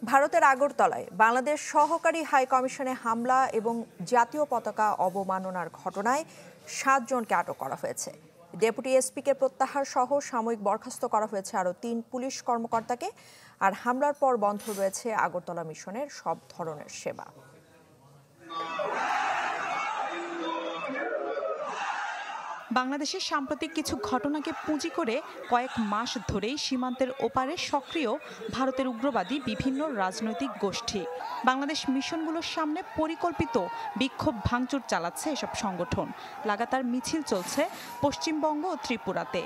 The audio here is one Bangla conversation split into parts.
ভারতের আগরতলায় বাংলাদেশ সহকারী হাই কমিশনে হামলা এবং জাতীয় পতাকা অবমাননার ঘটনায় ৭ জনকে আটক করা হয়েছে। ডেপুটি এসপিকে প্রত্যাহার সহ সাময়িক বরখাস্ত করা হয়েছে আরও ৩ পুলিশ কর্মকর্তাকে। আর হামলার পর বন্ধ রয়েছে আগরতলা মিশনের সব ধরনের সেবা। বাংলাদেশের সাম্প্রতিক কিছু ঘটনাকে পুঁজি করে কয়েক মাস ধরেই সীমান্তের ওপারে সক্রিয় ভারতের উগ্রবাদী বিভিন্ন রাজনৈতিক গোষ্ঠী। বাংলাদেশ মিশনগুলোর সামনে পরিকল্পিত বিক্ষোভ ভাঙচুর চালাচ্ছে এসব সংগঠন। লাগাতার মিছিল চলছে পশ্চিমবঙ্গ ও ত্রিপুরাতে।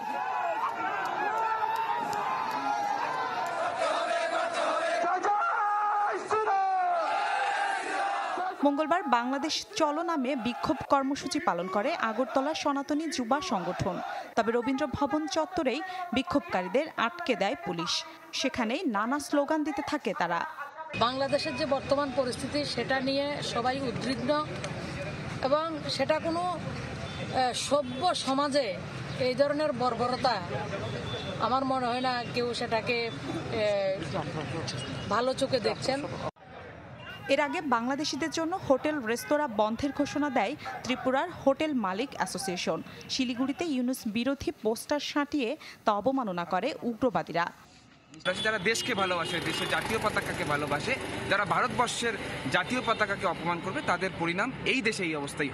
মঙ্গলবার বাংলাদেশ চলো নামে বিক্ষোভ কর্মসূচি পালন করে আগরতলা সনাতনী যুবা সংগঠন। তবে রবীন্দ্র ভবন চত্বরেই বিক্ষোভকারীদের আটকে দেয় পুলিশ। সেখানেই নানা স্লোগান দিতে থাকে তারা। বাংলাদেশের যে বর্তমান পরিস্থিতি সেটা নিয়ে সবাই উদ্বিগ্ন এবং সেটা কোনো সভ্য সমাজে এই ধরনের বর্বরতা আমার মনে হয় না কেউ সেটাকে ভালো চোখে দেখছেন। এর আগে বাংলাদেশিদের জন্য হোটেল রেস্তোরাঁ বন্ধের ঘোষণা দেয় ত্রিপুরার হোটেল মালিক অ্যাসোসিয়েশন। শিলিগুড়িতে ইউনুস বিরোধী পোস্টার সাঁটিয়ে তা অবমাননা করে উগ্রবাদীরা। যারা দেশকে ভালোবাসে, দেশের জাতীয় পতাকাকে ভালোবাসে, যারা ভারতবর্ষের জাতীয় পতাকাকে অপমান করবে তাদের পরিণাম এই দেশে এই অবস্থায়।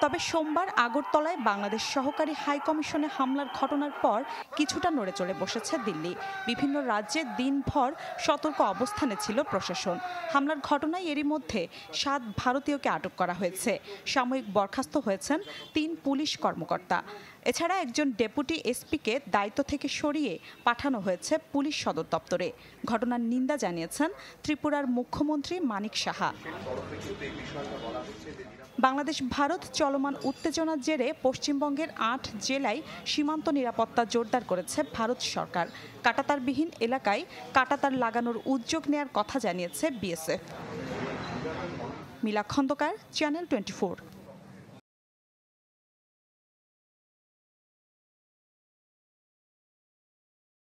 তবে সোমবার আগরতলায় বাংলাদেশ সহকারী হাই কমিশনে হামলার ঘটনার পর কিছুটা নড়ে চড়ে বসেছে দিল্লি। বিভিন্ন রাজ্যে দিনভর সতর্ক অবস্থানে ছিল প্রশাসন। হামলার ঘটনায় এরই মধ্যে ৭ ভারতীয়কে আটক করা হয়েছে। সাময়িক বরখাস্ত হয়েছেন ৩ পুলিশ কর্মকর্তা। এছাড়া একজন ডেপুটি এসপিকে দায়িত্ব থেকে সরিয়ে পাঠানো হয়েছে পুলিশ সদর দপ্তরে। ঘটনার নিন্দা জানিয়েছেন ত্রিপুরার মুখ্যমন্ত্রী মানিক সাহা। বাংলাদেশ ভারত চলমান উত্তেজনার জেরে পশ্চিমবঙ্গের ৮ জেলায় সীমান্ত নিরাপত্তা জোরদার করেছে ভারত সরকার। কাঁটাতারবিহীন এলাকায় কাঁটাতার লাগানোর উদ্যোগ নেয়ার কথা জানিয়েছে বিএসএফ। মিলা খন্দকার, চ্যানেল 24।